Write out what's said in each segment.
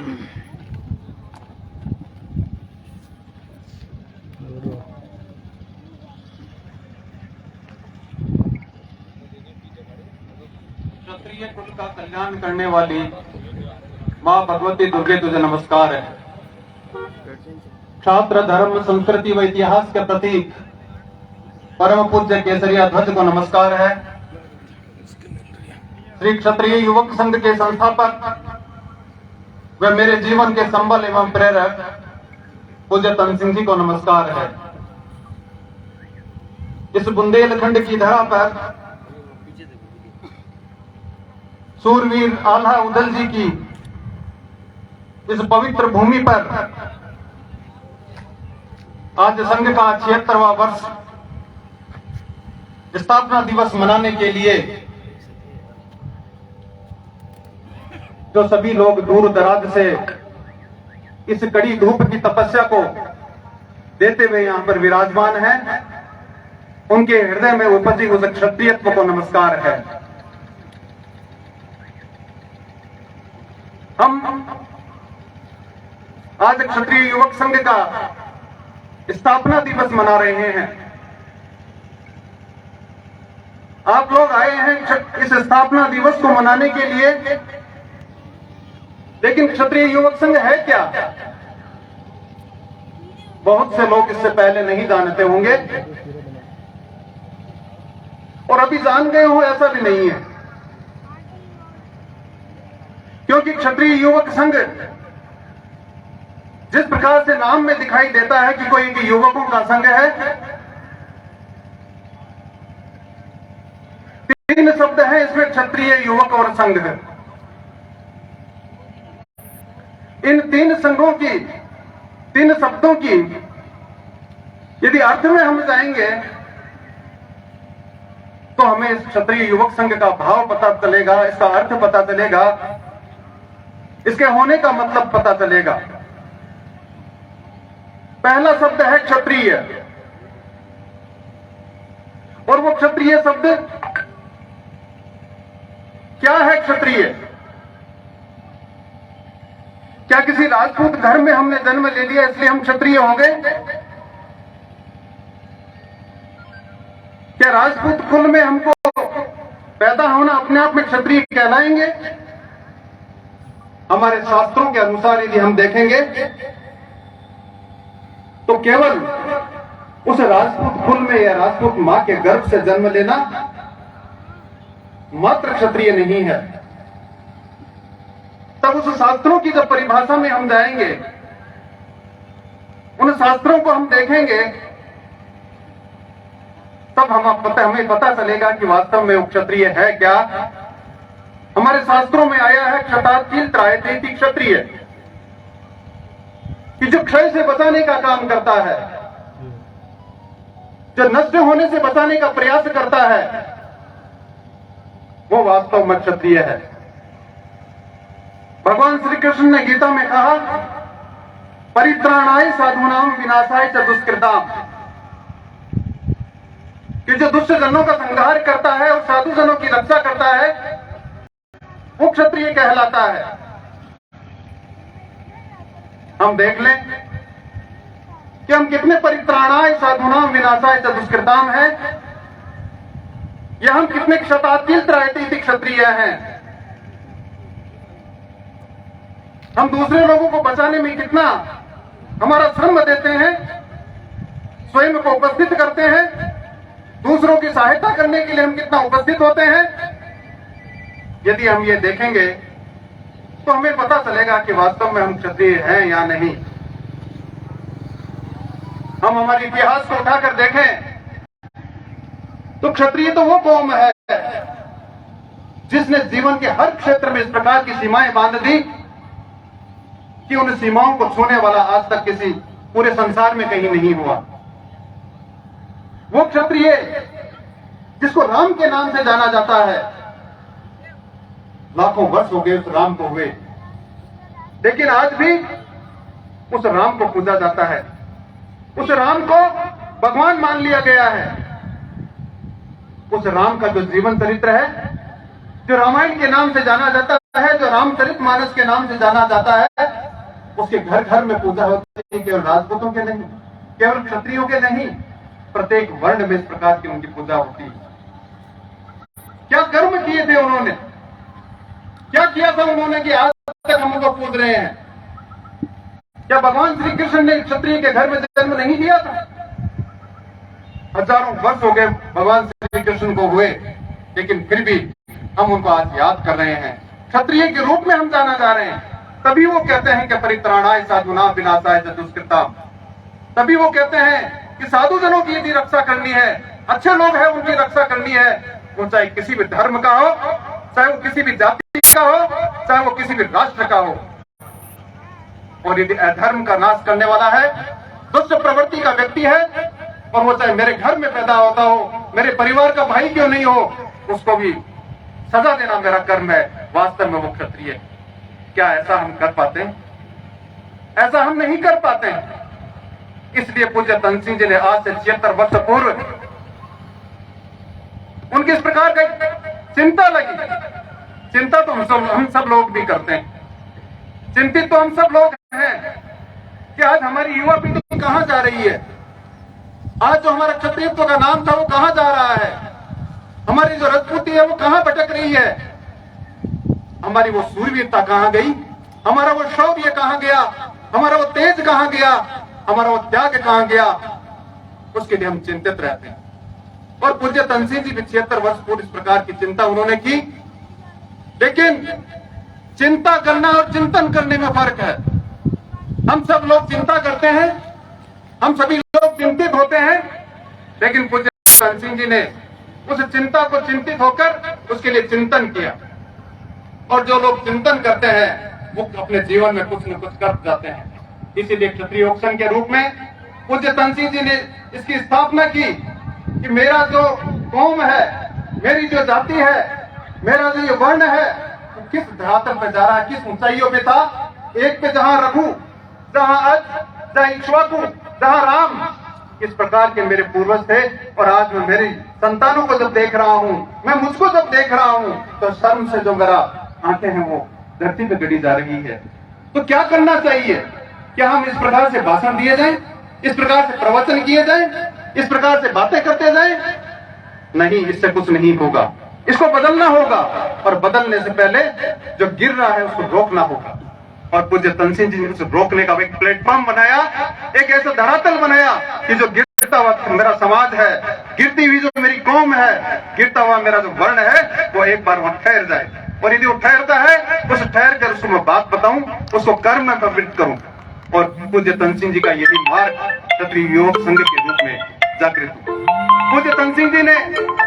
क्षत्रिय कुल का कल्याण करने वाली माँ भगवती दुर्गे तुझे नमस्कार है। छात्र धर्म संस्कृति व इतिहास के प्रतीक परम पूज्य केसरिया ध्वज को नमस्कार है। श्री क्षत्रिय युवक संघ के संस्थापक व मेरे जीवन के संबल एवं प्रेरक पूज्य तन सिंह जी को नमस्कार है। इस बुंदेलखंड की धरा पर सूरवीर आल्हा उदल जी की इस पवित्र भूमि पर आज संघ का 76वां वर्ष स्थापना दिवस मनाने के लिए जो सभी लोग दूर दराज से इस कड़ी धूप की तपस्या को देते हुए यहां पर विराजमान हैं, उनके हृदय में उपजी उस क्षत्रियत्व को नमस्कार है। हम आज क्षत्रिय युवक संघ का स्थापना दिवस मना रहे हैं। आप लोग आए हैं इस स्थापना दिवस को मनाने के लिए, लेकिन क्षत्रिय युवक संघ है क्या? बहुत से लोग इससे पहले नहीं जानते होंगे और अभी जान गए हो ऐसा भी नहीं है, क्योंकि क्षत्रिय युवक संघ जिस प्रकार से नाम में दिखाई देता है कि कोई युवकों का संघ है, 3 शब्द हैं इसमें, क्षत्रिय युवक और संघ है। इन 3 संघों की, 3 शब्दों की यदि अर्थ में हम जाएंगे तो हमें इस क्षत्रिय युवक संघ का भाव पता चलेगा, इसका अर्थ पता चलेगा, इसके होने का मतलब पता चलेगा। पहला शब्द है क्षत्रिय, और वो क्षत्रिय शब्द क्या है? क्षत्रिय क्या किसी राजपूत घर में हमने जन्म ले लिया इसलिए हम क्षत्रिय हो गए? क्या राजपूत कुल में हमको पैदा होना अपने आप में क्षत्रिय कहलाएंगे? हमारे शास्त्रों के अनुसार यदि हम देखेंगे तो केवल उस राजपूत कुल में या राजपूत मां के गर्भ से जन्म लेना मात्र क्षत्रिय नहीं है। तब उस शास्त्रों की जब परिभाषा में हम जाएंगे, उन शास्त्रों को हम देखेंगे, तब हमें पता चलेगा कि वास्तव में वो क्षत्रिय है क्या। हमारे शास्त्रों में आया है क्षतातील त्रायते क्षत्रिय, कि जो क्षय से बचाने का काम करता है, जो नष्ट होने से बचाने का प्रयास करता है, वो वास्तव में क्षत्रिय है। भगवान श्री कृष्ण ने गीता में कहा, परित्राणाय साधूनाम विनाशाय च दुष्कृताम, कि जो दुष्ट जनों का संहार करता है और साधु जनों की रक्षा करता है वो क्षत्रिय कहलाता है। हम देख लें कि हम कितने परित्राणाय साधूनाम विनाशाय च दुष्कृताम है, या हम कितने क्षतातील त्रायते क्षत्रिय हैं। हम दूसरे लोगों को बचाने में कितना हमारा श्रम देते हैं, स्वयं को उपस्थित करते हैं, दूसरों की सहायता करने के लिए हम कितना उपस्थित होते हैं। यदि हम ये देखेंगे तो हमें पता चलेगा कि वास्तव में हम क्षत्रिय हैं या नहीं। हम हमारे इतिहास को उठाकर देखें तो क्षत्रिय तो वो कौम है जिसने जीवन के हर क्षेत्र में इस प्रकार की सीमाएं बांध दी कि उन सीमाओं को छूने वाला आज तक किसी पूरे संसार में कहीं नहीं हुआ। वो क्षत्रिय जिसको राम के नाम से जाना जाता है, लाखों वर्ष हो गए उस राम को हुए, लेकिन आज भी उस राम को पूजा जाता है, उस राम को भगवान मान लिया गया है। उस राम का जो जीवन चरित्र है जो रामायण के नाम से जाना जाता है, जो रामचरितमानस के नाम से जाना जाता है, उसके घर घर में पूजा होती है। केवल राजपूतों के नहीं, केवल क्षत्रियों के नहीं, प्रत्येक वर्ण में इस प्रकार की उनकी पूजा होती है। क्या कर्म किए थे उन्होंने, क्या किया था उन्होंने कि आज तक हम उनको पूज रहे हैं? क्या भगवान श्री कृष्ण ने क्षत्रिय के घर में जन्म नहीं दिया था? हजारों वर्ष हो गए भगवान श्री कृष्ण को हुए, लेकिन फिर भी हम उनको आज याद कर रहे हैं। क्षत्रिय के रूप में हम जाना जा रहे हैं। तभी वो कहते हैं कि परित्राणाय साधुनां विनाशाय च दुष्कृताम्। तभी वो कहते हैं कि साधु जनों की यदि रक्षा करनी है, अच्छे लोग हैं उनकी रक्षा करनी है, वो चाहे किसी भी धर्म का हो, चाहे वो किसी भी जाति का हो, चाहे वो किसी भी राष्ट्र का हो। और यदि अधर्म का नाश करने वाला है, दुष्ट प्रवृत्ति का व्यक्ति है, और वो चाहे मेरे घर में पैदा होता हो, मेरे परिवार का भाई क्यों नहीं हो, उसको भी सजा देना मेरा कर्म है। वास्तव में वो क्षत्रिय है। क्या ऐसा हम कर पाते हैं? ऐसा हम नहीं कर पाते हैं। इसलिए पूज्य तन सिंह जी ने आज से 76 वर्ष पूर्व उनकी इस प्रकार का चिंता लगी। चिंता तो हम सब लोग भी करते हैं। चिंतित तो हम सब लोग हैं कि आज हमारी युवा पीढ़ी कहां जा रही है। आज जो हमारा क्षत्रियत्व का नाम था वो कहां जा रहा है। हमारी जो राजपूती है वो कहां भटक रही है। हमारी वो सूरवीरता कहां गई, हमारा वो शौर्य कहां गया, हमारा वो तेज कहां गया, हमारा वो त्याग कहां गया, उसके लिए हम चिंतित रहते हैं। और पूज्य तन सिंह जी भी 76 वर्ष पूर्व इस प्रकार की चिंता उन्होंने की। लेकिन चिंता करना और चिंतन करने में फर्क है। हम सब लोग चिंता करते हैं, हम सभी लोग चिंतित होते हैं, लेकिन पूज्य तन सिंह जी ने उस चिंता को चिंतित होकर उसके लिए चिंतन किया। और जो लोग चिंतन करते हैं वो अपने जीवन में कुछ न कुछ कर जाते हैं। इसीलिए क्षत्रिय ऑक्शन के रूप में पूज्य तन सिंह जी ने इसकी स्थापना की कि मेरा जो कौम है, मेरी जो जाति है, मेरा जो ये वर्ण है, वो किस धरातल पे जा रहा है, किस ऊंचाइयों पे था। एक पे जहां रघु, जहां अज, जहां इक्ष्वाकु, जहां राम, इस प्रकार के मेरे पूर्वज थे। और आज मैं मेरी संतानों को जब देख रहा हूं, मैं मुझको जब देख रहा हूं, तो शर्म से जो मेरा आंखें हैं वो धरती पे गड़ी जा रही है। तो क्या करना चाहिए? क्या हम इस प्रकार से भाषण दिए जाएं, इस प्रकार से प्रवचन किए जाएं, इस प्रकार से बातें करते जाएं? नहीं, इससे कुछ नहीं होगा। इसको बदलना होगा, और बदलने से पहले जो गिर रहा है उसको रोकना होगा। और पूज्य तन सिंह जी ने उसे रोकने का एक प्लेटफॉर्म बनाया, एक ऐसा धरातल बनाया कि जो गिरता हुआ मेरा समाज है, गिरती हुई जो मेरी कौम है, गिरता हुआ मेरा जो वर्ण है, वो एक बार वहां ठहर जाए। और यदि वो ठहरता है, उस ठहर कर उसको मैं बात बताऊं, उसको कर्म में प्रवृत्त करूं। और पूज्य तन सिंह जी का यही मार्ग क्षत्रिय योग संघ के रूप में जागृत हुआ। पूज्य तन सिंह जी ने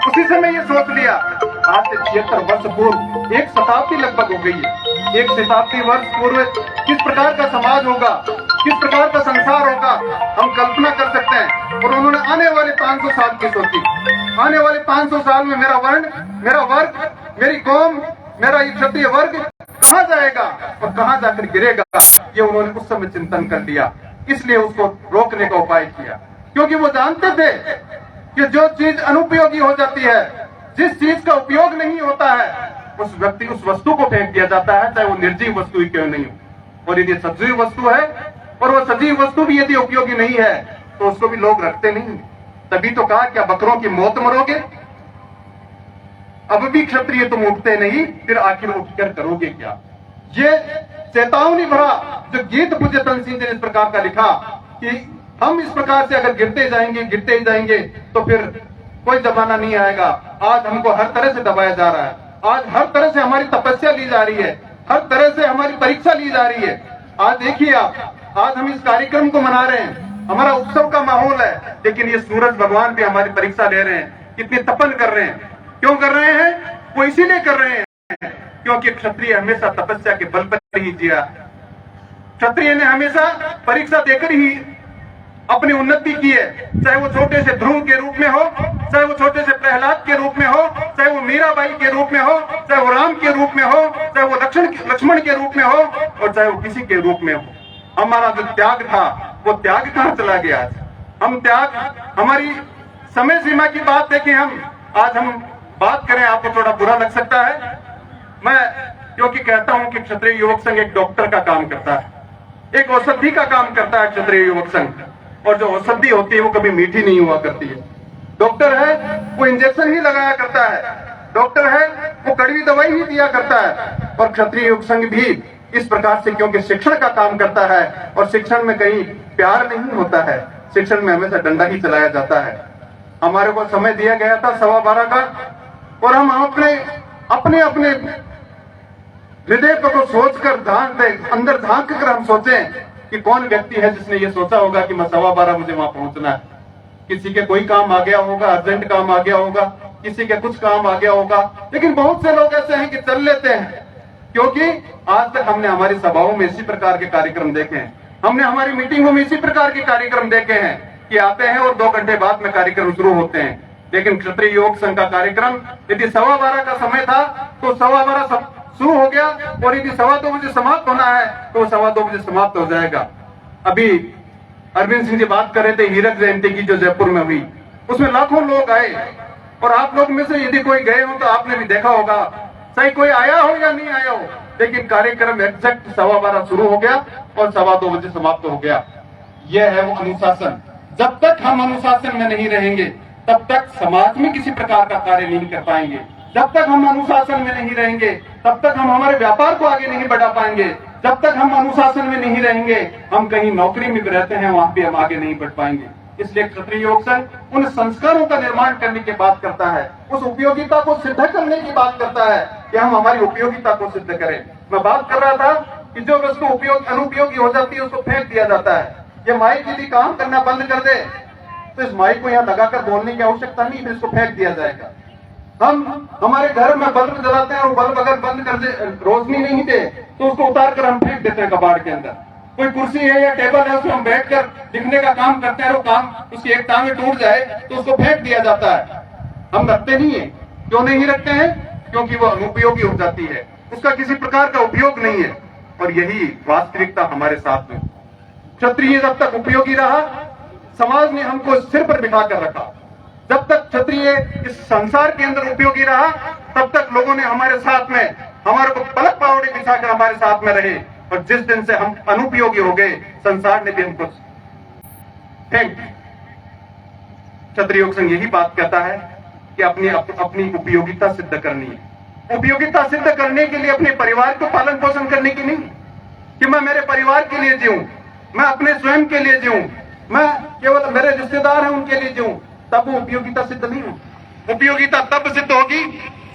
उसी समय ये सोच लिया। आज से 76 वर्ष पूर्व, एक शताब्दी लगभग हो गई है, एक शताब्दी वर्ष पूर्व किस प्रकार का समाज होगा, किस प्रकार का संसार होगा, हम कल्पना कर सकते हैं। और उन्होंने आने वाले 500 साल की सोची। आने वाले 500 साल में मेरा वर्ण, मेरा वर्ग, मेरी कौम, मेरा ये क्षत्रिय वर्ग कहां जाएगा और कहां जाकर गिरेगा, ये उन्होंने उस समय चिंतन कर लिया। इसलिए उसको रोकने का उपाय किया, क्योंकि वो जानते थे कि जो चीज अनुपयोगी हो जाती है, जिस चीज का उपयोग नहीं होता है, उस व्यक्ति, उस वस्तु को फेंक दिया जाता है, चाहे वो निर्जीव वस्तु ही क्यों नहीं हो। और यदि सजीव वस्तु है, और वो सजीव वस्तु भी यदि उपयोगी नहीं है, तो उसको भी लोग रखते नहीं। तभी तो कहा, क्या बकरों की मौत मरोगे? अब भी क्षत्रिय तुम उठते नहीं, फिर आखिर उठकर करोगे क्या? ये चेतावनी भरा जो गीत पूज्य तन सिंह जी ने इस प्रकार का लिखा कि हम इस प्रकार से अगर गिरते ही जाएंगे तो फिर कोई जमाना नहीं आएगा। आज हमको हर तरह से दबाया जा रहा है, आज हर तरह से हमारी तपस्या ली जा रही है, हर तरह से हमारी परीक्षा ली जा रही है। आज देखिए आप, आज हम इस कार्यक्रम को मना रहे हैं, हमारा उत्सव का माहौल है, लेकिन ये सूरज भगवान भी हमारी परीक्षा ले रहे हैं, कितनी तपन कर रहे हैं। क्यों कर रहे हैं? वो इसीलिए कर रहे हैं क्योंकि क्षत्रिय हमेशा तपस्या के बल पर ही जिया। क्षत्रिय ने हमेशा परीक्षा देकर ही अपनी उन्नति की है, चाहे वो छोटे से ध्रुव के रूप में हो, चाहे वो छोटे से प्रहलाद के रूप में हो, चाहे वो मीराबाई के रूप में हो, चाहे वो राम के रूप में हो, चाहे वो लक्ष्मण के रूप में हो, और चाहे वो किसी के रूप में हो। हमारा जो त्याग था वो त्याग कहां चला गया? हम त्याग, हमारी समय सीमा की बात देखें, हम आज हम बात करें, आपको थोड़ा बुरा लग सकता है, मैं क्योंकि कहता हूं कि क्षत्रिय युवक संघ एक डॉक्टर का काम करता है, एक औषधि का काम करता है क्षत्रिय युवक संघ। और जो औषधि होती है वो कभी मीठी नहीं हुआ करती है। डॉक्टर है वो इंजेक्शन ही लगाया करता है, डॉक्टर है वो कड़वी दवाई ही दिया करता है। और क्षत्रिय युवक संघ भी इस प्रकार से, क्योंकि शिक्षण का काम करता है और शिक्षण में कहीं प्यार नहीं होता है, शिक्षण में हमेशा डंडा ही चलाया जाता है। हमारे को समय दिया गया था 12:15 का, और हम अपने अपने हृदय को सोचकर अंदर झांक कर हम सोचें कि कौन व्यक्ति है जिसने ये सोचा होगा कि मैं 12:15 मुझे वहां पहुंचना है। किसी के कोई काम आ गया होगा, अर्जेंट काम आ गया होगा, किसी के कुछ काम आ गया होगा, लेकिन बहुत से लोग ऐसे हैं कि चल लेते हैं, क्योंकि आज तक हमने हमारी सभाओं में इसी प्रकार के कार्यक्रम देखे हैं, हमने हमारी मीटिंगों में इसी प्रकार के कार्यक्रम देखे हैं कि आते हैं और 2 घंटे बाद में कार्यक्रम शुरू होते हैं। लेकिन क्षत्रिय युवक संघ का कार्यक्रम यदि 12:15 का समय था तो 12:15 शुरू हो गया, और यदि 2:15 बजे समाप्त होना है तो 2:15 बजे समाप्त हो जाएगा। अभी अरविंद सिंह जी बात कर रहे थे हीरक जयंती की जो जयपुर में हुई, उसमें लाखों लोग आए, और आप लोग में से यदि कोई गए हो तो आपने भी देखा होगा, चाहे कोई आया हो या नहीं आया हो, लेकिन कार्यक्रम एग्जैक्ट 12:15 शुरू हो गया और 2:15 बजे समाप्त हो गया। यह है वो अनुशासन। जब तक हम अनुशासन में नहीं रहेंगे तब तक समाज में किसी प्रकार का कार्य नहीं कर पाएंगे। जब तक हम अनुशासन में नहीं रहेंगे तब तक हम हमारे व्यापार को आगे नहीं बढ़ा पाएंगे। जब तक हम अनुशासन में नहीं रहेंगे, हम कहीं नौकरी में भी रहते हैं, वहां भी हम आगे नहीं बढ़ पाएंगे। इसलिए क्षत्रिय युवक संघ उन संस्कारों का निर्माण करने की बात करता है, उस उपयोगिता को सिद्ध करने की बात करता है कि हम हमारी उपयोगिता को सिद्ध करें। मैं बात कर रहा था कि जो वस्तु अनुपयोगी हो जाती है उसको फेंक दिया जाता है। ये माइक यदि काम करना बंद कर दे तो इस माइक को यहाँ लगाकर बोलने की आवश्यकता नहीं, फिर इसको फेंक दिया जाएगा। हम हमारे घर में बल्ब जलाते हैं और बल्ब अगर बंद कर दे, रोशनी नहीं दे, तो उसको उतार कर हम फेंक देते हैं कबाड़ के अंदर। कोई कुर्सी है या टेबल है, उसमें हम बैठकर लिखने का काम करते हैं, वो काम उसकी एक टांग टूट जाए तो उसको फेंक दिया जाता है। हम रखते नहीं है। क्यों नहीं रखते हैं? क्योंकि वो अनुपयोगी हो जाती है, उसका किसी प्रकार का उपयोग नहीं है। और यही वास्तविकता हमारे साथ में। क्षत्रिय जब तक उपयोगी रहा, समाज ने हमको सिर पर बिठा कर रखा। जब तक क्षत्रिय इस संसार के अंदर उपयोगी रहा, तब तक लोगों ने हमारे साथ में, हमारे को पलक पावड़ी बिछाकर हमारे साथ में रहे। और जिस दिन से हम अनुपयोगी हो गए, संसार ने भी हमको फेंक। क्षत्रिय युवक संघ यही बात कहता है कि अपनी उपयोगिता सिद्ध करनी है। उपयोगिता सिद्ध करने के लिए अपने परिवार को पालन पोषण करने की नहीं कि मैं मेरे परिवार के लिए जीऊं, मैं अपने स्वयं के लिए जीऊं, मैं केवल मेरे रिश्तेदार हैं उनके लिए जीऊं, तब वो उपयोगिता सिद्ध नहीं हो। उपयोगिता तब सिद्ध होगी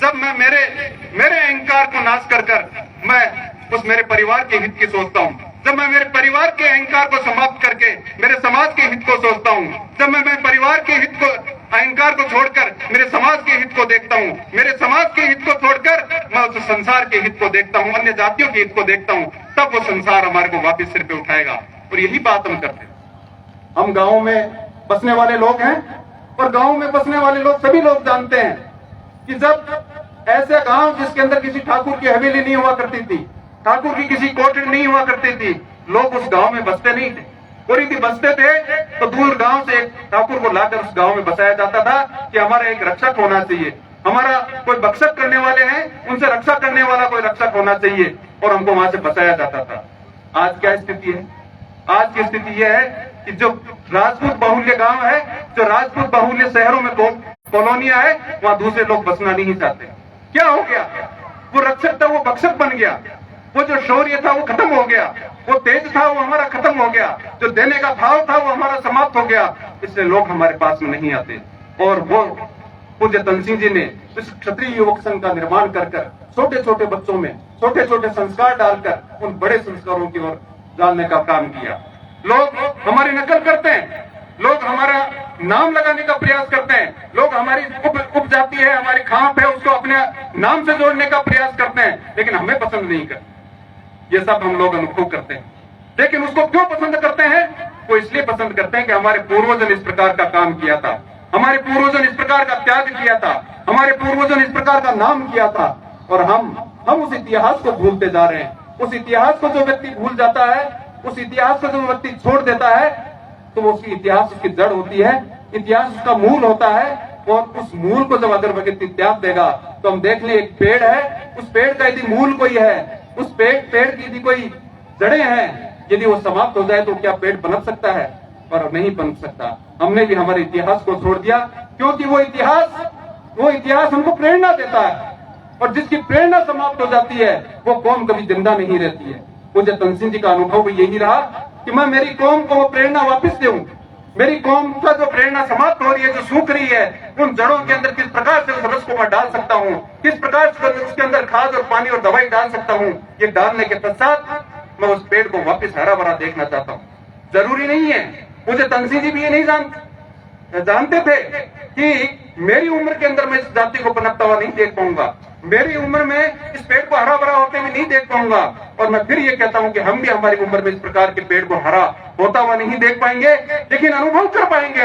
जब मैं मेरे अहंकार को नाश कर मैं उस मेरे परिवार के हित की सोचता हूँ। जब मैं मेरे परिवार के अहंकार को समाप्त करके मेरे समाज के हित को सोचता हूँ, जब मैं मेरे परिवार के हित को, अहंकार को छोड़कर मेरे समाज के हित को देखता हूँ, मेरे समाज के हित को छोड़कर मैं उस संसार के हित को देखता हूँ, अन्य जातियों के हित को देखता हूँ, तब वो संसार हमारे को वापिस सिर पे उठाएगा। और यही बात हम करते हैं। हम गाँव में बसने वाले लोग हैं, और गाँव में बसने वाले लोग सभी लोग जानते हैं कि जब ऐसे गांव जिसके अंदर किसी ठाकुर की हवेली नहीं हुआ करती थी, ठाकुर की किसी कोठरी नहीं हुआ करती थी, लोग उस गांव में बसते नहीं थे। और यदि बसते थे तो दूर गांव से एक ठाकुर को लाकर उस गांव में बसाया जाता था कि हमारा एक रक्षक होना चाहिए, हमारा कोई भक्षक करने वाले हैं, उनसे रक्षा करने वाला कोई रक्षक होना चाहिए, और हमको वहां से बसाया जाता था। आज क्या स्थिति है? आज की स्थिति यह है कि जो राजपूत बाहुल्य गांव है, जो राजपूत बाहुल्य शहरों में कॉलोनियां है, वहां दूसरे लोग बसना नहीं चाहते। क्या हो गया? वो रक्षक था वो भक्षक बन गया, वो जो शौर्य था वो खत्म हो गया, वो तेज था वो हमारा खत्म हो गया, जो देने का भाव था वो हमारा समाप्त हो गया। इसलिए लोग हमारे पास में नहीं आते। और वो पूज्य तनसिंह जी ने इस क्षत्रिय युवक संघ का निर्माण कर छोटे छोटे बच्चों में छोटे छोटे संस्कार डालकर उन बड़े संस्कारों की ओर डालने का काम किया। लोग हमारी नकल करते हैं, लोग हमारा नाम लगाने का प्रयास करते हैं, लोग हमारी उपजाति है, हमारी खाप है, उसको अपने नाम से जोड़ने का प्रयास करते हैं, लेकिन हमें पसंद नहीं करते। ये सब हम लोग अनुभव करते हैं। लेकिन उसको क्यों पसंद करते हैं? वो इसलिए पसंद करते हैं कि हमारे पूर्वजों ने इस प्रकार का काम किया था, हमारे पूर्वजों ने इस प्रकार का त्याग किया था, हमारे पूर्वजों ने इस प्रकार का नाम किया था। और हम उस इतिहास को भूलते जा रहे हैं। उस इतिहास को जो व्यक्ति भूल जाता है, उस इतिहास को जो व्यक्ति छोड़ देता है, तो वो उसकी इतिहास उसकी जड़ होती है, इतिहास उसका मूल होता है। और उस मूल को जब अगर व्यक्ति त्याग देगा तो हम देख लें, एक पेड़ है, उस पेड़ का यदि मूल कोई है, उस पेड़ की यदि कोई जड़ें हैं, यदि वो समाप्त हो जाए तो क्या पेड़ पनप सकता है? और नहीं पनप सकता। हमने भी हमारे इतिहास को छोड़ दिया, क्योंकि वो इतिहास हमको प्रेरणा देता है, और जिसकी प्रेरणा समाप्त हो जाती है वो कौम कभी जिंदा नहीं रहती है। मुझे तनसिंह जी का अनुभव भी यही रहा कि मैं मेरी कौम को वो प्रेरणा वापस दूं। मेरी कौम का जो प्रेरणा समाप्त हो रही है, जो सूख रही है, उन जड़ों के अंदर किस प्रकार से उस रस को मैं डाल सकता हूं, किस प्रकार से उसके अंदर खाद और पानी और दवाई डाल सकता हूं। ये डालने के पश्चात मैं उस पेड़ को वापस हरा भरा देखना चाहता हूं। जरूरी नहीं है, मुझे तनसिंह जी भी ये नहीं जानते थे कि मेरी उम्र के अंदर मैं इस जाति को पनपता हुआ नहीं देख पाऊंगा, मेरी उम्र में इस पेड़ को हरा भरा होते हुए नहीं देख पाऊंगा। और मैं फिर ये कहता हूं कि हम भी हमारी उम्र में इस प्रकार के पेड़ को हरा होता हुआ नहीं देख पाएंगे, लेकिन अनुभव कर पाएंगे।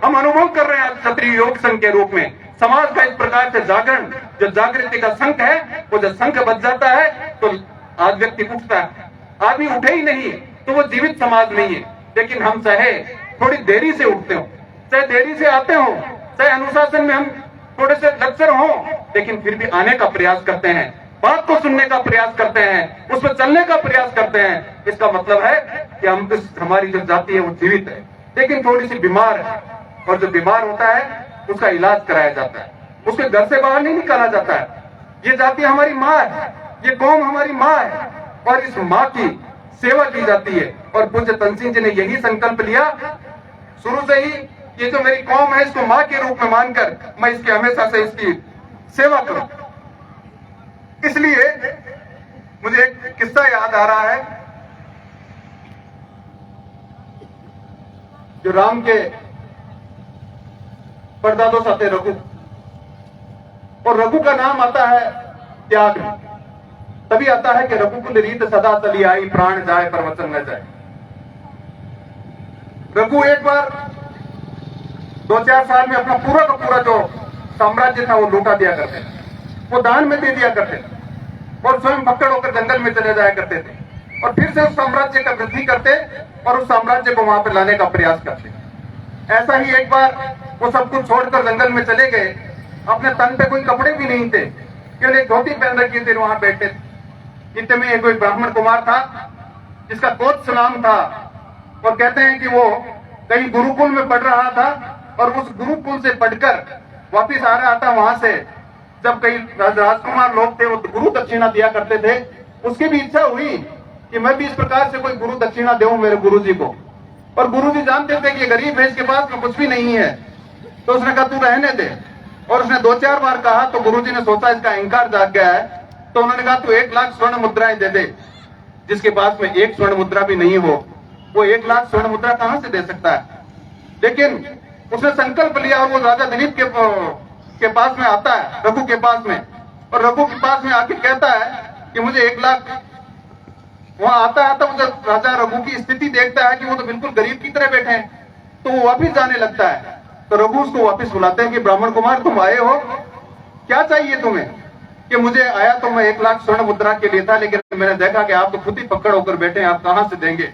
हम अनुभव कर रहे हैं क्षत्रिय योग संघ के रूप में समाज का इस प्रकार से जागरण, जो जागृति का शंख है, वो जब शंख बज जाता है तो आज व्यक्ति उठता है। आदमी उठे ही नहीं तो वो जीवित समाज नहीं है। लेकिन हम चाहे थोड़ी देरी से उठते हो, चाहे देरी से आते हो, चाहे अनुशासन में हम थोड़े से लक्ष्य हो, लेकिन फिर भी आने का प्रयास करते हैं, बात को सुनने का प्रयास करते हैं, उस पर चलने का प्रयास करते हैं। इसका मतलब है कि हमारी जो जाति है वो जीवित है, लेकिन थोड़ी सी बीमार है। और जो बीमार होता है उसका इलाज कराया जाता है, उसके घर से बाहर नहीं निकाला जाता है। ये जाति हमारी माँ है, ये कौम हमारी माँ है, और इस माँ की सेवा की जाती है। और पूज्य तनसिंह जी ने यही संकल्प लिया शुरू से ही, ये जो मेरी कौम है इसको माँ के रूप में मानकर मैं इसकी हमेशा से इसकी सेवा करूं। इसलिए मुझे एक किस्सा याद आ रहा है, जो राम के परदादो साथे रघु, और रघु का नाम आता है त्याग, तभी आता है कि रघुकुल रीत सदा चली आई, प्राण जाए पर वचन न जाए। रघु एक बार 2-4 साल में अपना पूरा का पूरा जो साम्राज्य था वो लूटा दिया करते थे, वो दान में दे दिया करते थे, और स्वयं भक्कड़ होकर जंगल में चले जाया करते थे, और फिर से उस साम्राज्य का वृद्धि करते और उस साम्राज्य को वहां पर लाने का प्रयास करते। ऐसा ही एक बार वो सब कुछ छोड़कर जंगल में चले गए, अपने तन पे कोई कपड़े भी नहीं थे, केवल एक धोती पहन रखी थी, वहां बैठे थे। इतने में एक कोई ब्राह्मण कुमार था जिसका कोत्स नाम था, और कहते हैं कि वो कहीं गुरुकुल में पढ़ रहा था, और उस गुरुकुल से पढ़कर वापिस आ रहा था। वहां से जब कई राजकुमार लोग थे वो गुरु दक्षिणा दिया करते थे, उसकी भी इच्छा हुई कि मैं भी इस प्रकार से कोई गुरु दक्षिणा दूं मेरे गुरुजी को। और गुरुजी जानते थे कि गरीब है, इसके पास में कुछ भी नहीं है, तो उसने कहा तू रहने दे। और उसने 2-4 बार कहा तो गुरुजी ने सोचा इसका अहंकार जाग गया है, तो उन्होंने कहा तू 1 लाख स्वर्ण मुद्राएं दे दे। जिसके पास में 1 स्वर्ण मुद्रा भी नहीं हो, वो 1 लाख स्वर्ण मुद्रा कहां से दे सकता है? लेकिन उसने संकल्प लिया, और वो राजा दिलीप के पास में आता है, रघु के पास में, और रघु के पास में आके कहता है कि मुझे 1 लाख। वहां आता मुझे राजा रघु की स्थिति देखता है कि वो तो बिल्कुल गरीब की तरह बैठे हैं, तो वो वापिस जाने लगता है। तो रघु उसको वापिस बुलाते हैं कि ब्राह्मण कुमार तुम आए हो, क्या चाहिए तुम्हें? कि मुझे आया तो मैं 1 लाख स्वर्ण मुद्रा के लिए था, लेकिन मैंने देखा कि आप तो खुद ही पकड़ होकर बैठे हैं, आप कहां से देंगे?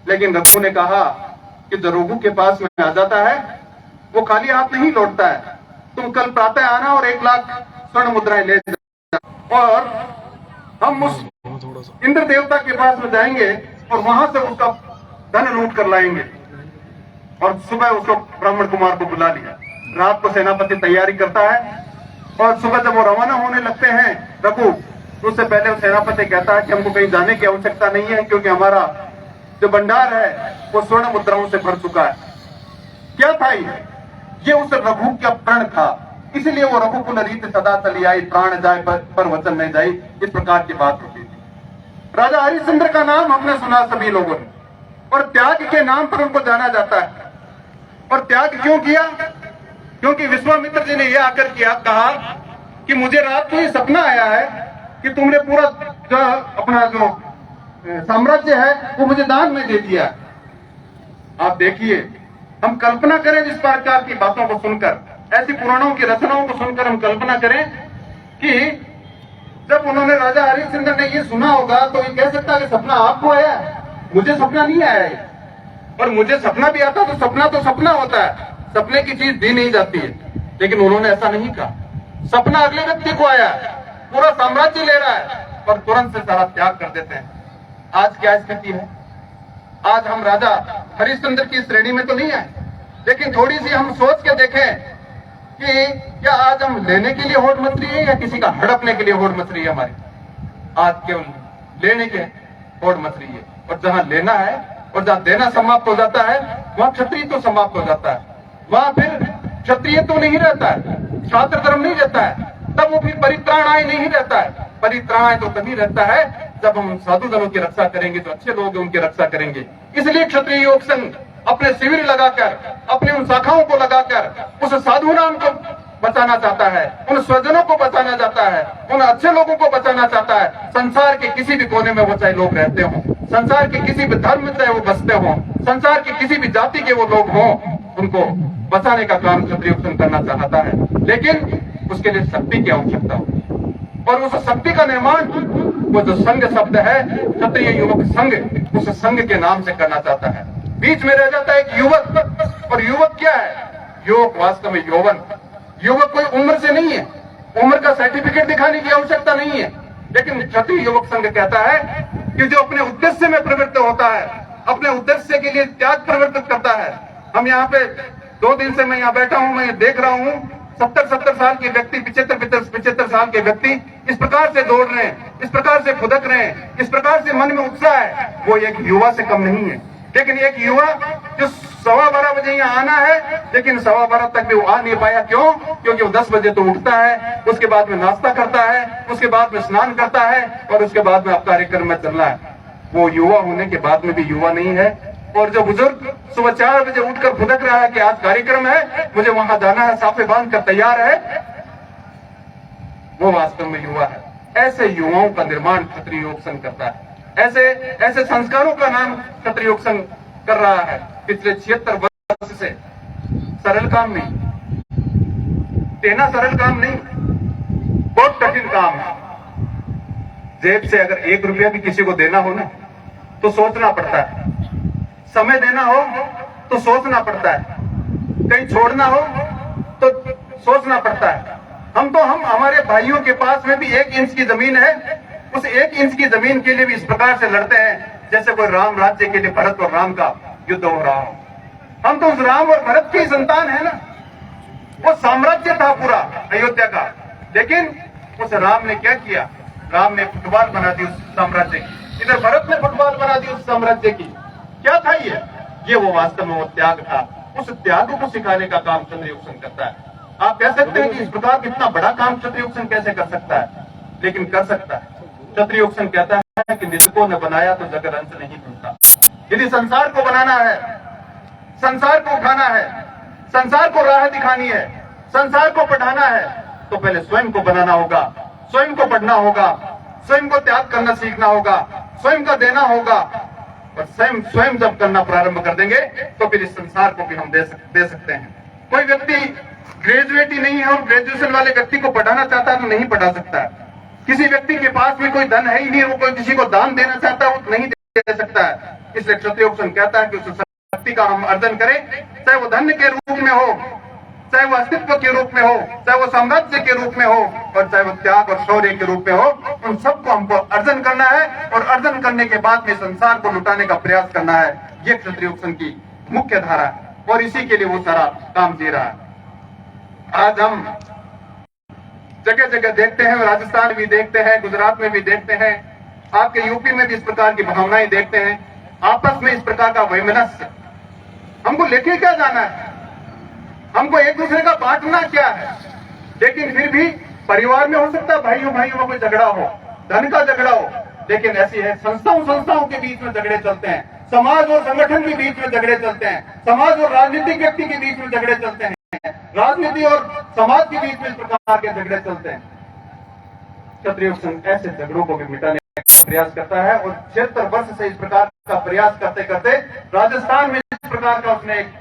लेकिन रघु ने कहा कि जो रघु के पास में आ जाता है वो खाली हाथ नहीं लौटता है, तुम कल प्रातः आना और 1 लाख स्वर्ण मुद्राएं ले जाना, और हम उस इंद्र देवता के पास में जाएंगे और वहां से उसका धन लूट कर लाएंगे। और सुबह उसको ब्राह्मण कुमार को बुला लिया। रात को सेनापति तैयारी करता है, और सुबह जब वो रवाना होने लगते हैं रघु, उससे पहले सेनापति कहता है कि हमको कहीं जाने की आवश्यकता नहीं है, क्योंकि हमारा जो भंडार है वो स्वर्ण मुद्राओं से भर चुका है। क्या था ये उस रघु का प्रण था, इसलिए वो रघुकुल रीत सदा चली आई, प्राण जाए पर वचन नहीं जाए, इस प्रकार की बात होती थी। राजा हरिश्चंद्र का नाम हमने सुना सभी लोगों ने, और त्याग के नाम पर उनको जाना जाता है। और त्याग क्यों किया? क्योंकि विश्वामित्र जी ने यह आकर कहा कि मुझे रात को ये सपना आया है कि तुमने पूरा जो अपना जो साम्राज्य है वो मुझे दान में दे दिया। आप देखिए, हम कल्पना करें इस प्रकार की बातों को सुनकर, ऐसी पुराणों की रचनाओं को सुनकर हम कल्पना करें कि जब उन्होंने राजा हरिश्चंद्र ने ये सुना होगा तो ये कह सकता है कि सपना आपको आया, मुझे सपना नहीं आया है। और मुझे सपना भी आता तो सपना होता है, सपने की चीज दी नहीं जाती है। लेकिन उन्होंने ऐसा नहीं कहा। सपना अगले व्यक्ति को आया, पूरा साम्राज्य ले रहा है और तुरंत से सारा त्याग कर देते हैं। आज क्या स्थिति है? आज हम राजा हरिश्चंद्र की श्रेणी में तो नहीं आए, लेकिन थोड़ी सी हम सोच के देखें कि क्या आज हम लेने के लिए होड़ मच रही है या किसी का हड़पने के लिए होड़ मच रही है हमारी? आज केवल लेने के होड़ मच रही है, और जहां लेना है और जहां देना समाप्त हो जाता है वहां क्षत्रिय तो समाप्त हो जाता है। वहां फिर क्षत्रिय तो नहीं रहता है, छात्र धर्म नहीं रहता है, तब वो फिर परित्राणाय नहीं रहता है। परित्राणाय तो तभी रहता है जब हम साधु जनों की रक्षा करेंगे, जो अच्छे लोग हैं उनकी रक्षा करेंगे। इसलिए क्षत्रिय योग संघ अपने शिविर लगाकर, अपनी उन शाखाओं को लगाकर उस साधु नाम को बचाना चाहता है, उन स्वजनों को बचाना चाहता है, उन अच्छे लोगों को बचाना चाहता है। संसार के किसी भी कोने में वो चाहे लोग रहते हों, संसार के किसी भी धर्म में चाहे वो बसते हों, संसार की किसी भी जाति के वो लोग हों, उनको बचाने का काम क्षत्रिय योग संघ करना चाहता है। लेकिन उसके लिए शक्ति की आवश्यकता होती है, और उस शक्ति का निर्माण वो जो संघ शब्द है, क्षत्रिय युवक संघ, उस संघ के नाम से करना चाहता है। बीच में रह जाता है एक युवक, और युवक क्या है? युवक वास्तव में यौवन। युवक कोई उम्र से नहीं है, उम्र का सर्टिफिकेट दिखाने की आवश्यकता नहीं है। लेकिन क्षत्रिय युवक संघ कहता है कि जो अपने उद्देश्य में प्रवृत्त होता है, अपने उद्देश्य के लिए त्याग प्रवृत्त करता है। हम यहाँ पे 2 दिन से मैं यहाँ बैठा हूँ, मैं देख रहा हूँ 70 साल के व्यक्ति, 75 साल के व्यक्ति इस प्रकार से दौड़ रहे हैं, इस प्रकार से फुदक रहे हैं, इस प्रकार से मन में उत्साह है। वो एक युवा से कम नहीं है। लेकिन एक युवा जो 12:15 बजे यहाँ आना है, लेकिन 12:15 तक भी वो आ नहीं पाया। क्यों? क्योंकि वो 10 बजे तो उठता है, उसके बाद में नाश्ता करता है, उसके बाद में स्नान करता है, और उसके बाद में आप कार्यक्रम में चलना है। वो युवा होने के बाद में भी युवा नहीं है। और जो बुजुर्ग सुबह 4 बजे उठकर फुदक रहा है कि आज कार्यक्रम है, मुझे वहां जाना है, साफे बांध कर तैयार है, वो वास्तव में युवा है। ऐसे युवाओं का निर्माण क्षत्रिय योग संघ करता है। ऐसे संस्कारों का नाम क्षत्रिय योग संघ कर रहा है पिछले 76 वर्ष से। सरल काम नहीं, देना सरल काम नहीं, बहुत कठिन काम है। जेब से अगर 1 रुपया भी किसी को देना हो ना, तो सोचना पड़ता है। समय देना हो तो सोचना पड़ता है, कहीं छोड़ना हो तो सोचना पड़ता है। हम हमारे भाइयों के पास में भी 1 इंच की जमीन है, उस 1 इंच की जमीन के लिए भी इस प्रकार से लड़ते हैं जैसे कोई राम राज्य के लिए भरत और राम का युद्ध हो रहा हो। हम तो उस राम और भरत की संतान है ना। वो साम्राज्य था पूरा अयोध्या का, लेकिन उस राम ने क्या किया? राम ने फुटबॉल बना दी उस साम्राज्य की, इधर भरत ने फुटबॉल बना दी उस साम्राज्य की। क्या था ये वो वास्तव में वो त्याग था। उस त्याग को सिखाने का काम क्षत्रिय योग संघ करता है। आप कह सकते हैं कि इस प्रकार कितना बड़ा काम क्षत्रिय योग संघ कैसे कर सकता है, लेकिन कर सकता है। क्षत्रिय योग संघ कहता है कि निजको न बनाया तो जगत अंत नहीं मिलता। यदि संसार को बनाना है, संसार को उठाना है, संसार को राह दिखानी है, संसार को पढ़ाना है, तो पहले स्वयं को बनाना होगा, स्वयं को पढ़ना होगा, स्वयं को त्याग करना सीखना होगा, स्वयं का देना होगा। और स्वयं जब करना प्रारंभ कर देंगे तो फिर इस संसार को भी हम दे सकते हैं। कोई व्यक्ति ग्रेजुएट ही नहीं है और ग्रेजुएशन वाले व्यक्ति को पढ़ाना चाहता है तो नहीं पढ़ा सकता है। किसी व्यक्ति के पास में कोई धन है ही नहीं, वो कोई किसी को दान देना चाहता है वो नहीं दे सकता है। इसलिए क्षत्रिय योग संघ कहता है कि उस शक्ति का हम अर्जन करें, चाहे वो धन के रूप में हो, चाहे वो अस्तित्व के रूप में हो, चाहे वो साम्राज्य के रूप में हो, और चाहे वो त्याग और शौर्य के रूप में हो। उन सबको हमको अर्जन करना है, और अर्जन करने के बाद में संसार को लुटाने का प्रयास करना है। ये क्षत्रिय योग संघ की मुख्य धारा है, और इसी के लिए वो सारा काम दे रहा है। आज हम जगह जगह देखते हैं, राजस्थान भी देखते हैं, गुजरात में भी देखते हैं, आपके यूपी में भी इस प्रकार की भावनाएं देखते हैं। आपस में इस प्रकार का वैमनस्य, हमको लेके क्या जाना है? हमको एक दूसरे का बांटना क्या है? लेकिन फिर भी परिवार में हो सकता है भाइयों में कोई झगड़ा हो, धन का झगड़ा हो, लेकिन ऐसी है संस्थाओं के बीच में झगड़े चलते हैं, समाज और संगठन के बीच में झगड़े चलते हैं, समाज और राजनीतिक व्यक्ति के बीच में झगड़े चलते हैं, राजनीति और समाज के बीच में इस प्रकार के झगड़े चलते हैं। क्षत्रिय योग संघ ऐसे झगड़ों को भी मिटाने का प्रयास करता है, और 76 वर्ष से इस प्रकार का प्रयास करते करते राजस्थान में इस प्रकार का उसने एक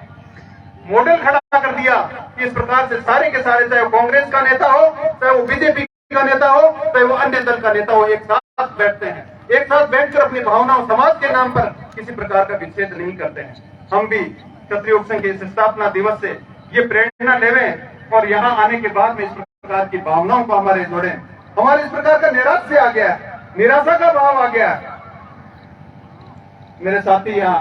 मॉडल खड़ा कर दिया कि इस प्रकार से सारे के सारे, चाहे वो कांग्रेस का नेता हो, चाहे वो बीजेपी का नेता हो, चाहे वो अन्य दल का नेता हो, एक साथ बैठते हैं, एक साथ बैठकर अपनी भावनाओं समाज के नाम पर किसी प्रकार का विच्छेद नहीं करते हैं। हम भी क्षत्रिय योग संघ के इस स्थापना दिवस से ये प्रेरणा लेवें और यहाँ आने के बाद में इस प्रकार की भावनाओं को हमारे जोड़े, हमारे इस प्रकार का निराश से आ गया, निराशा का भाव आ गया। मेरे साथी यहाँ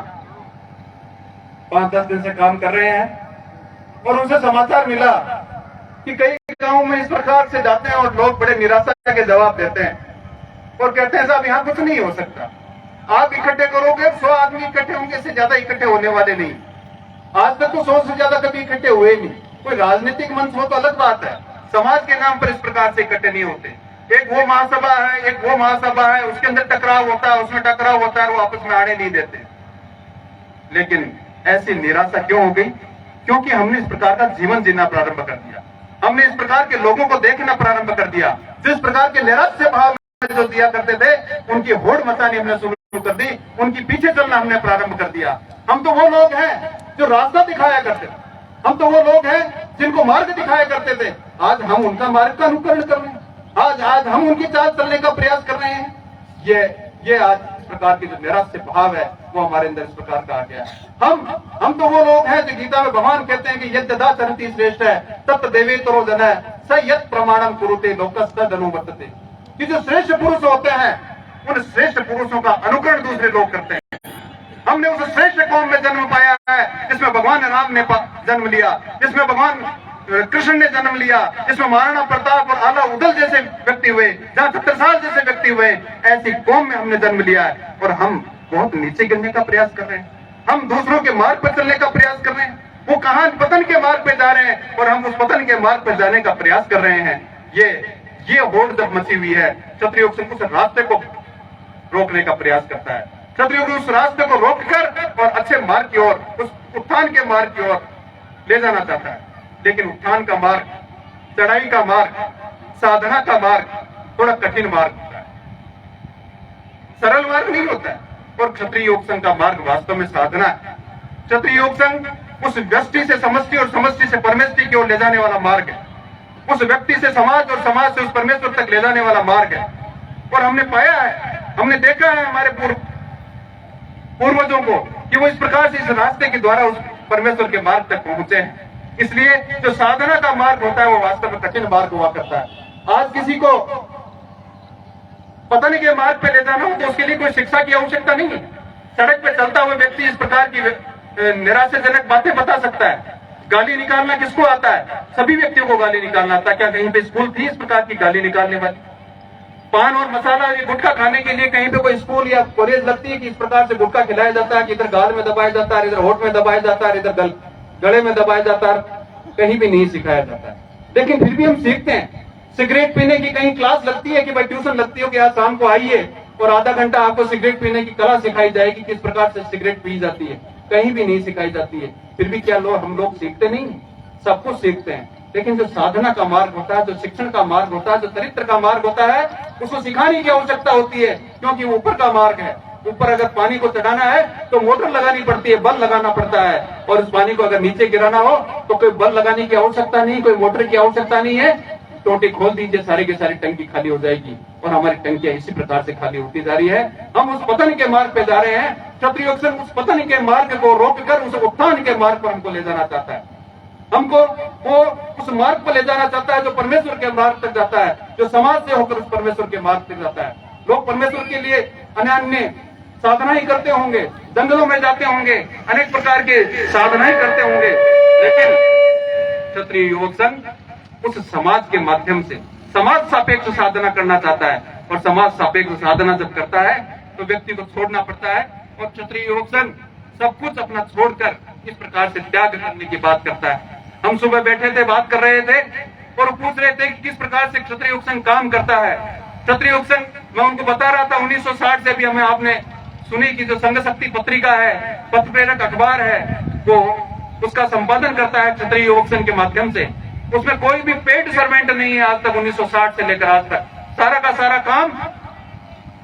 5-10 दिन से काम कर रहे हैं और उनसे समाचार मिला कि कई गांवों में इस प्रकार से जाते हैं और लोग बड़े निराशा के जवाब देते हैं और कहते हैं साहब यहाँ कुछ नहीं हो सकता, आप इकट्ठे करोगे 100 आदमी इकट्ठे होंगे, इससे ज्यादा इकट्ठे होने वाले नहीं। आज तक तो 100 से ज्यादा कभी इकट्ठे हुए नहीं। कोई राजनीतिक मंच हो तो अलग बात है, समाज के नाम पर इस प्रकार से इकट्ठे नहीं होते। एक वो महासभा है, एक वो महासभा है, उसके अंदर टकराव होता है, उसमें टकराव होता है, वो आपस में आने नहीं देते। लेकिन ऐसी निराशा क्यों हो गई? क्योंकि हमने इस प्रकार का जीवन जीना प्रारंभ कर दिया, हमने इस प्रकार के लोगों को देखना प्रारंभ कर दिया। जिस प्रकार के निराश भाव जो दिया करते थे, उनकी होड़ मचानी हमने शुरू कर दी, उनके पीछे चलना हमने प्रारंभ कर दिया। हम तो वो लोग हैं जो रास्ता दिखाया करते थे, हम तो वो लोग हैं जिनको मार्ग दिखाया करते थे। आज हम उनका मार्ग का अनुकरण कर रहे हैं, आज हम उनकी चाल चलने का प्रयास कर रहे हैं। ये आज इस प्रकार की जो निराश भाव है वो हमारे अंदर इस प्रकार का आ गया है। हम तो वो लोग हैं जो गीता में भगवान कहते हैं कि यद्यदा चरति श्रेष्ठ है तत् देवे तरो जन स यत् प्रमाणम कुरुते लोकस्य अनुवर्तते। कि जो श्रेष्ठ पुरुष होते हैं उन श्रेष्ठ पुरुषों का अनुकरण दूसरे लोग करते हैं। हमने उस श्रेष्ठ कौम में जन्म पाया है जिसमें भगवान राम ने जन्म लिया, जिसमें भगवान कृष्ण ने जन्म लिया, जिसमें महाराणा प्रताप और आला उदल जैसे व्यक्ति हुए, जहाँ छत्रसाल जैसे व्यक्ति हुए, ऐसी कौम में हमने जन्म लिया है। और हम बहुत नीचे गिरने का प्रयास कर रहे हैं, हम दूसरों के मार्ग पर चलने का प्रयास कर रहे हैं। वो कहां पतन के मार्ग पे जा रहे हैं और हम उस पतन के मार्ग पर जाने का प्रयास कर रहे हैं। ये होड़ जब मची हुई है, क्षत्रिय उस रास्ते को रोकने का प्रयास करता है। क्षत्रिय उस रास्ते को रोककर और अच्छे मार्ग की ओर, उस उत्थान के मार्ग की ओर ले जाना चाहता है। लेकिन उत्थान का मार्ग, चढ़ाई का मार्ग, साधना का मार्ग थोड़ा कठिन मार्ग होता है, सरल मार्ग नहीं होता है। और क्षत्रिय योग संघ का मार्ग वास्तव में साधना है। क्षत्रिय योग संघ उस व्यष्टि से समष्टि और समष्टि से परमेष्टि की ओर ले जाने वाला मार्ग है, उस व्यक्ति से समाज और समाज से उस परमेश्वर तक ले जाने वाला मार्ग है। और हमने पाया है, हमने देखा है हमारे पूर्वजों को कि वो इस प्रकार से इस रास्ते के द्वारा उस परमेश्वर के मार्ग तक पहुंचे हैं। इसलिए जो साधना का मार्ग होता है वो वास्तव में कठिन मार्ग हुआ करता है। आज किसी को पतन के मार्ग पे ले जाना हो तो उसके लिए कोई शिक्षा की आवश्यकता नहीं है। सड़क पे चलता हुआ व्यक्ति इस प्रकार की निराशाजनक बातें बता सकता है। गाली निकालना किसको आता है? सभी व्यक्तियों को गाली निकालना आता है। क्या कहीं पे स्कूल थी इस प्रकार की गाली निकालने वाली? पान और मसाला ये गुटखा खाने के लिए कहीं पे कोई स्कूल या कॉलेज लगती है कि इस प्रकार से गुटखा खिलाया जाता है कि इधर गाल में दबाया जाता है, इधर होठ में दबाया जाता है, इधर गले में दबाया जाता है? कहीं भी नहीं सिखाया जाता है। लेकिन फिर भी हम सीखते हैं। सिगरेट पीने की कहीं क्लास लगती है कि भाई ट्यूशन लगती हो कि आज शाम को आइए और आधा घंटा आपको सिगरेट पीने की कला सिखाई जाएगी, किस प्रकार से सिगरेट पी जाती है? कहीं भी नहीं सिखाई जाती है। फिर भी क्या हम लोग सीखते नहीं? सब कुछ सीखते हैं। लेकिन जो साधना का मार्ग होता है, जो शिक्षण का मार्ग होता है, जो चरित्र का मार्ग होता है, उसको सिखाने की आवश्यकता होती है। क्योंकि वो ऊपर का मार्ग है। ऊपर अगर पानी को चढ़ाना है तो मोटर लगानी पड़ती है, बल लगाना पड़ता है। और उस पानी को अगर नीचे गिराना हो तो कोई बल लगाने की आवश्यकता नहीं, कोई मोटर की आवश्यकता नहीं है। टोटी खोल दीजिए, सारी की सारी टंकी खाली हो जाएगी। और हमारी टंकियां इसी प्रकार से खाली होती जा रही है। हम उस पतन के मार्ग पे जा रहे हैं। क्षत्रिय उस पतन के मार्ग को रोककर उस उत्थान के मार्ग पर हमको ले जाना चाहता है। हमको वो उस मार्ग पर ले जाना चाहता है जो परमेश्वर के मार्ग तक जाता है, जो समाज से होकर उस परमेश्वर के मार्ग तक जाता है। लोग परमेश्वर के लिए अन्य साधनाएं करते होंगे, जंगलों में जाते होंगे, अनेक प्रकार के साधनाएं करते होंगे। लेकिन क्षत्रिय युवक संघ उस समाज के माध्यम से समाज सापेक्ष साधना करना चाहता है। और समाज सापेक्ष साधना जब करता है तो व्यक्ति को छोड़ना पड़ता है। और क्षत्रिय युवक संघ सब कुछ अपना छोड़कर इस प्रकार से त्याग करने की बात करता है। हम सुबह बैठे थे, बात कर रहे थे और पूछ रहे थे कि किस प्रकार से क्षत्रिय युवक संघ काम करता है। क्षत्रिय युवक संघ, मैं उनको बता रहा था 1960 से भी हमें आपने सुनी कि जो संघ शक्ति पत्रिका है, पथ प्रेरक अखबार है, वो उसका संपादन करता है क्षत्रिय युवक संघ के माध्यम से। उसमें कोई भी पेड सर्वेंट नहीं है आज तक, 1960 से लेकर आज तक। सारा का सारा काम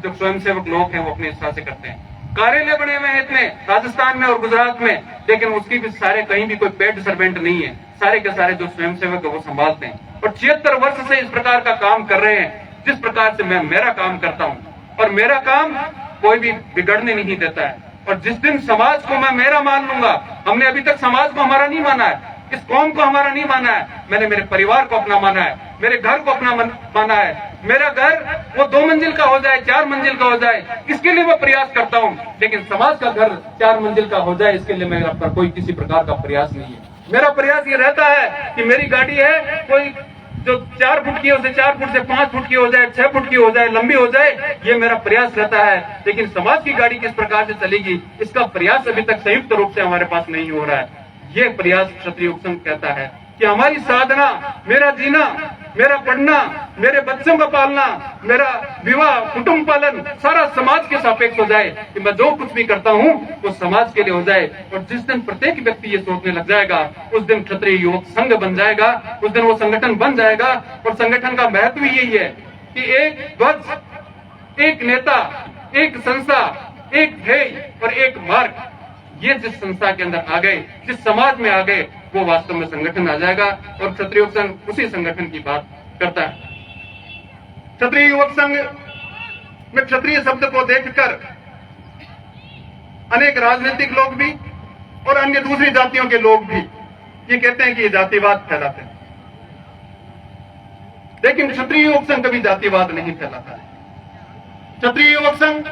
जो स्वयंसेवक लोग हैं वो अपनी इच्छा से करते हैं। कार्यालय बने हुए हैं इतने राजस्थान में और गुजरात में, लेकिन उसकी भी सारे कहीं भी कोई पेड सर्वेंट नहीं है। सारे के सारे जो स्वयंसेवक है वो संभालते हैं। और 76 वर्ष से इस प्रकार का काम कर रहे हैं जिस प्रकार से मैं मेरा काम करता हूं। और मेरा काम कोई भी बिगड़ने नहीं देता है। और जिस दिन समाज को मैं मेरा मान लूंगा, हमने अभी तक समाज को हमारा नहीं माना है। इस कौम को हमारा नहीं माना है, मैंने मेरे परिवार को अपना माना है, मेरे घर को अपना माना है। मेरा घर वो 2 मंजिल का हो जाए, 4 मंजिल का हो जाए, इसके लिए मैं प्रयास करता हूं, लेकिन समाज का घर 4 मंजिल का हो जाए इसके लिए मेरा पर कोई किसी प्रकार का प्रयास नहीं है। मेरा प्रयास ये रहता है कि मेरी गाड़ी है कोई जो 4 फुट की, उसे 4 फुट से 5 फुट की हो जाए, 6 फुट की हो जाए, लंबी हो जाए, ये मेरा प्रयास रहता है। लेकिन समाज की गाड़ी किस प्रकार से चलेगी, इसका प्रयास अभी तक संयुक्त रूप से हमारे पास नहीं हो रहा है। ये प्रयास क्षत्रिय युवक संघ कहता है कि हमारी साधना, मेरा जीना, मेरा पढ़ना, मेरे बच्चों का पालना, मेरा विवाह, कुटुंब पालन सारा समाज के सापेक्ष हो जाए, कि मैं जो कुछ भी करता हूं वो समाज के लिए हो जाए। और जिस दिन प्रत्येक व्यक्ति ये सोचने लग जाएगा, उस दिन क्षत्रिय युवक संघ बन जाएगा, उस दिन वो संगठन बन जाएगा। और संगठन का महत्व यही है कि एक ध्वज, एक नेता, एक संस्था, एक ध्येय और एक मार्ग, ये जिस संस्था के अंदर आ गए, जिस समाज में आ गए, वो वास्तव में संगठन आ जाएगा। और क्षत्रिय युवक संघ उसी संगठन की बात करता है। क्षत्रिय युवक संघ में क्षत्रिय शब्द को देखकर अनेक राजनीतिक लोग भी और अन्य दूसरी जातियों के लोग भी ये कहते हैं कि ये जातिवाद फैलाते हैं, लेकिन क्षत्रिय युवक संघ कभी जातिवाद नहीं फैलाता है। क्षत्रिय युवक संघ,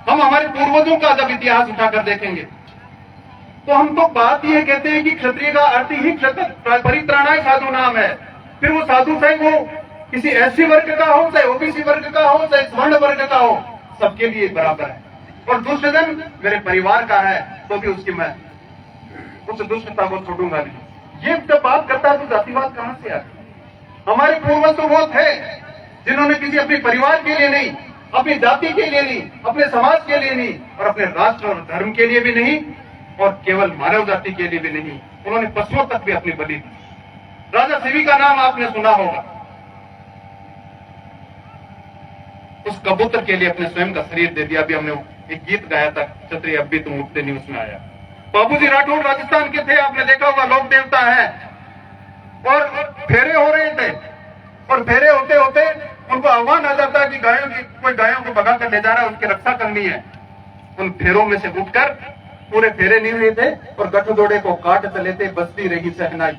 हम हमारे पूर्वजों का जब इतिहास उठाकर देखेंगे तो हम तो बात यह कहते हैं कि क्षत्रिय का अर्थ ही क्षत्र परित्राणाय साधु नाम है। फिर वो साधु चाहे वो किसी एससी वर्ग का हो, चाहे ओबीसी वर्ग का हो, चाहे स्वर्ण वर्ग का हो, सबके लिए बराबर है। और दुष्टजन मेरे परिवार का है तो भी उसकी मैं उस दुष्टता को छोड़ूंगा नहीं। ये जब बात करता है तो जातिवाद कहां से आ गया? हमारे पूर्वज तो वो थे जिन्होंने किसी अपने परिवार के लिए नहीं, अपनी जाति के लिए नहीं, अपने समाज के लिए नहीं, और अपने राष्ट्र और धर्म के लिए भी नहीं, और केवल मानव जाति के लिए भी नहीं, उन्होंने पशुओं तक भी अपनी बलि दी। राजा शिवी का नाम आपने सुना होगा। उस कबूतर के लिए अपने स्वयं का शरीर दे दिया। अभी हमने एक गीत गाया था, क्षत्रिय अब भी तुम उठते नहीं, उसमें आया। बाबूजी राठौड़ राजस्थान के थे, आपने देखा होगा, लोक देवता है, और फेरे हो रहे थे, और फेरे होते होते उनको आह्वान आ जाता है कि कोई गायों को भगा कर ले जा रहा है, उसकी रक्षा करनी है। उन फेरों में से उठकर, पूरे फेरे नहीं हुए थे, और गठजोड़े को काट चले थे, बचती रही शहनाई,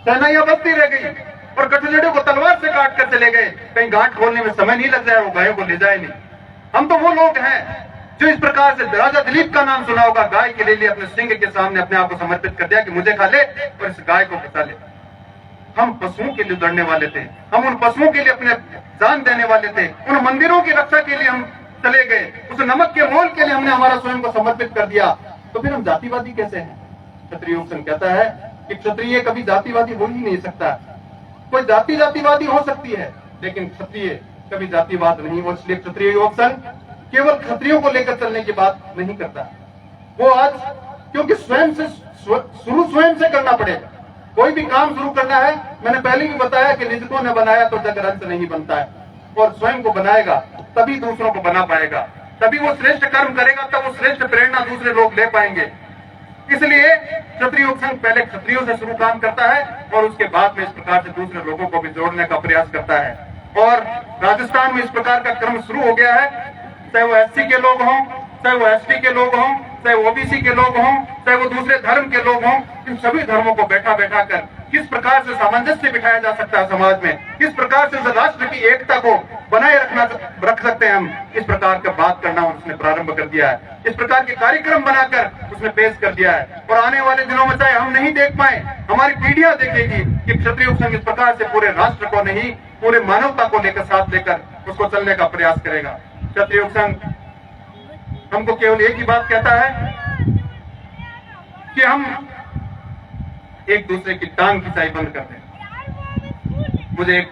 शहनाइयां बचती रह गई, और गठजोड़े को तलवार से काट कर चले गए। कहीं गांठ खोलने में समय नहीं लग जाए, वो गायों को ले जाए नहीं। हम तो वो लोग हैं जो इस प्रकार से, राजा दिलीप का नाम सुना होगा, गाय के लिए अपने सिंह के सामने अपने आप को समर्पित कर दिया कि मुझे खा ले और इस गाय को बचा ले। हम पशुओं के लिए लड़ने वाले थे, हम उन पशुओं के लिए अपने जान देने वाले थे, उन मंदिरों की रक्षा के लिए हम चले गए, उस नमक के मोल के लिए हमने हमारा स्वयं को समर्पित कर दिया। तो फिर हम जातिवादी कैसे हैं? क्षत्रिय युवक संघ कहता है कि क्षत्रिय कभी जातिवादी हो ही नहीं सकता। कोई जातिवादी हो सकती है, लेकिन क्षत्रिय कभी जातिवाद नहीं हो। इसलिए क्षत्रिय युवक संघ केवल क्षत्रियों को लेकर चलने की बात नहीं करता। वो आज, क्योंकि स्वयं से शुरू स्वयं से करना पड़ेगा। कोई भी काम शुरू करना है, मैंने पहले भी बताया कि निजकों ने बनाया तो जग रंच नहीं बनता है, और स्वयं को बनाएगा तभी दूसरों को बना पाएगा, तभी वो श्रेष्ठ कर्म करेगा, तब वो श्रेष्ठ प्रेरणा दूसरे लोग ले पाएंगे। इसलिए क्षत्रिय युवक संघ पहले क्षत्रियों से शुरू काम करता है, और उसके बाद में इस प्रकार से दूसरे लोगों को भी जोड़ने का प्रयास करता है। और राजस्थान में इस प्रकार का क्रम शुरू हो गया है, चाहे वो एससी के लोग हों, चाहे वो एसटी के लोग हों, चाहे ओबीसी के लोग हों, चाहे वो दूसरे धर्म के लोग हों, इन सभी धर्मों को बैठा बैठा कर किस प्रकार से सामंजस्य बिठाया जा सकता है समाज में, किस प्रकार से उस राष्ट्र की एकता को बनाए रख सकते हैं हम, इस प्रकार का बात करना उसने प्रारंभ कर दिया है। इस प्रकार के कार्यक्रम बनाकर उसने पेश कर दिया है। और आने वाले दिनों में चाहे हम नहीं देख पाए, हमारी पीढ़ियां देखेगी कि क्षत्रिय युवक संघ इस प्रकार से पूरे राष्ट्र को नहीं, पूरे मानवता को लेकर, साथ लेकर उसको चलने का प्रयास करेगा। क्षत्रिय युवक संघ हमको केवल एक ही बात कहता है कि हम एक दूसरे की टांग खिंचाई बंद कर दें। मुझे एक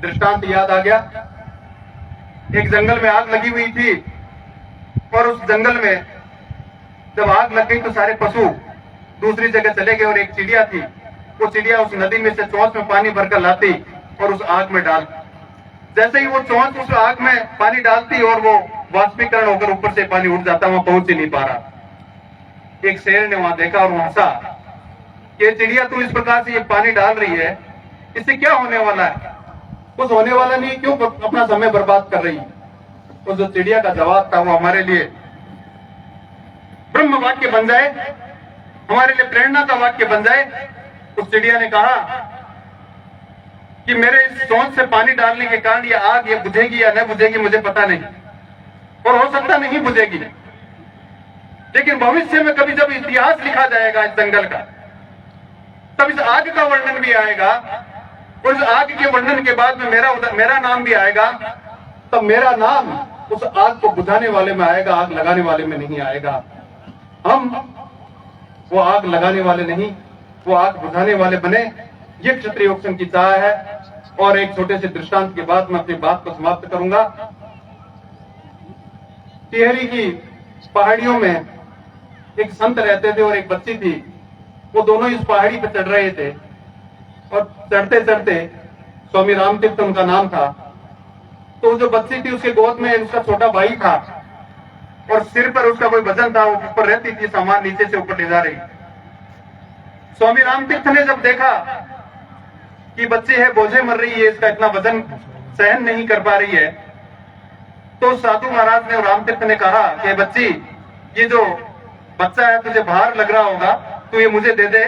दृष्टांत याद आ गया। एक जंगल में आग लगी हुई थी, और उस जंगल में जब आग लग गई तो सारे पशु दूसरी जगह चले गए, और एक चिड़िया थी, वो चिड़िया उस नदी में से चोंच में पानी भरकर लाती और उस आग में डाल, जैसे ही वो चोंच उस आग में पानी डालती और वो वाष्पीकरण होकर ऊपर से पानी उठ जाता, वहां पहुंच ही नहीं पा रहा। एक शेर ने वहां देखा और वहां हंसा, ये चिड़िया तू इस प्रकार से ये पानी डाल रही है, इससे क्या होने वाला है? कुछ होने वाला नहीं, क्यों अपना समय बर्बाद कर रही है? तो जो चिड़िया का जवाब था वो हमारे लिए ब्रह्म वाक्य बन जाए हमारे लिए प्रेरणा का वाक्य बन जाए। उस चिड़िया ने कहा कि मेरे इस सोच से पानी डालने के कारण ये आग ये बुझेगी या न बुझेगी मुझे पता नहीं, और हो सकता नहीं बुझेगी, लेकिन भविष्य में कभी जब इतिहास लिखा जाएगा इस जंगल का, तब इस आग का वर्णन भी आएगा, और इस आग के वर्णन के बाद में मेरा नाम भी आएगा। तब मेरा नाम उस आग को बुझाने वाले में आएगा, आग लगाने वाले में नहीं आएगा। हम वो आग लगाने वाले नहीं, वो आग बुझाने वाले बने, ये क्षत्रिय योग संघ की चाह है। और एक छोटे से दृष्टांत के बाद मैं अपनी बात को समाप्त करूंगा। टिहरी की पहाड़ियों में एक संत रहते थे और एक बच्ची थी। वो दोनों इस पहाड़ी पर चढ़ रहे थे, और चढ़ते चढ़ते स्वामी रामतीर्थ उनका नाम था। तो जो बच्ची थी उसके गोद में उसका छोटा भाई था, और सिर पर उसका कोई वजन था, वो ऊपर रहती थी, सामान नीचे से ऊपर ले जा रही। स्वामी रामतीर्थ ने जब देखा कि बच्ची है बोझे मर रही है, इसका इतना वजन सहन नहीं कर पा रही है, तो साधु महाराज ने, रामतीर्थ ने कहा कि बच्ची, ये जो बच्चा है तुझे भार लग रहा होगा, तो ये मुझे दे दे,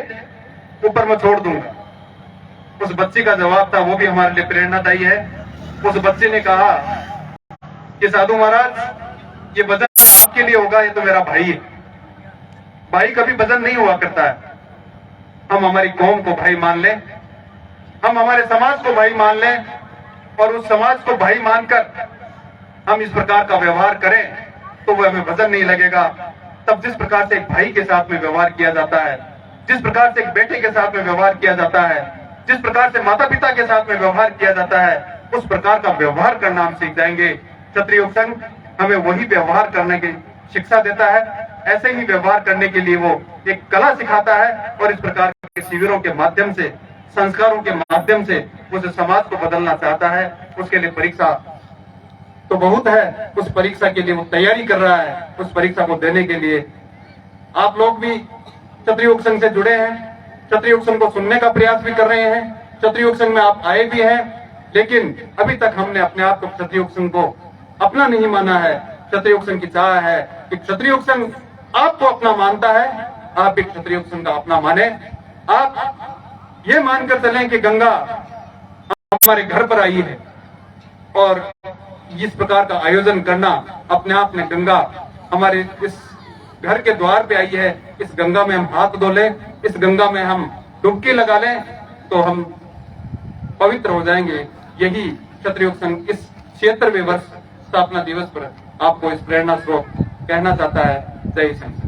ऊपर मैं छोड़ दूंगा। उस बच्ची का जवाब था, वो भी हमारे लिए प्रेरणादायी है। उस बच्चे ने कहा कि साधु महाराज, ये वजन आपके लिए होगा, ये तो मेरा भाई है। भाई कभी वजन नहीं हुआ करता है। हम हमारी कौम को भाई मान लें, हम हमारे समाज को भाई मान लें, और उस समाज को भाई मानकर हम इस प्रकार का व्यवहार करें, तो वो हमें वजन नहीं लगेगा। तब जिस प्रकार से एक भाई के साथ में व्यवहार किया जाता है, जिस प्रकार से एक बेटे के साथ में व्यवहार किया जाता है, जिस प्रकार से माता पिता के साथ में व्यवहार किया जाता है, उस प्रकार का व्यवहार करना हम सीख जाएंगे। क्षत्रिय योग संघ हमें वही व्यवहार करने की शिक्षा देता है। ऐसे ही व्यवहार करने के लिए वो एक कला सिखाता है, और इस प्रकार के शिविरों के माध्यम से, संस्कारों के माध्यम से उस समाज को बदलना चाहता है। उसके लिए परीक्षा तो बहुत है, उस परीक्षा के लिए वो तैयारी कर रहा है। उस परीक्षा को देने के लिए आप लोग भी क्षत्रिय योग संघ से जुड़े हैं, क्षत्रिय योग संघ को सुनने का प्रयास भी कर रहे हैं। क्षत्रिय योग संघ में आप आए भी हैं, लेकिन अभी तक हमने अपने आप को क्षत्रिय योग संघ को अपना नहीं माना है। क्षत्रिय योग संघ की चाह है कि क्षत्रिय योग संघ आपको अपना मानता है, आप भी क्षत्रिय योग संघ का अपना माने। आप ये मानकर चलें कि गंगा हमारे घर पर आई है, और इस प्रकार का आयोजन करना अपने आप में, गंगा हमारे इस घर के द्वार पे आई है, इस गंगा में हम हाथ धो लें, इस गंगा में हम डुबकी लगा लें, तो हम पवित्र हो जाएंगे। यही क्षत्रिय योग संघ इस 76वें वर्ष स्थापना दिवस पर आपको इस प्रेरणा स्रोत कहना चाहता है। जय संघ।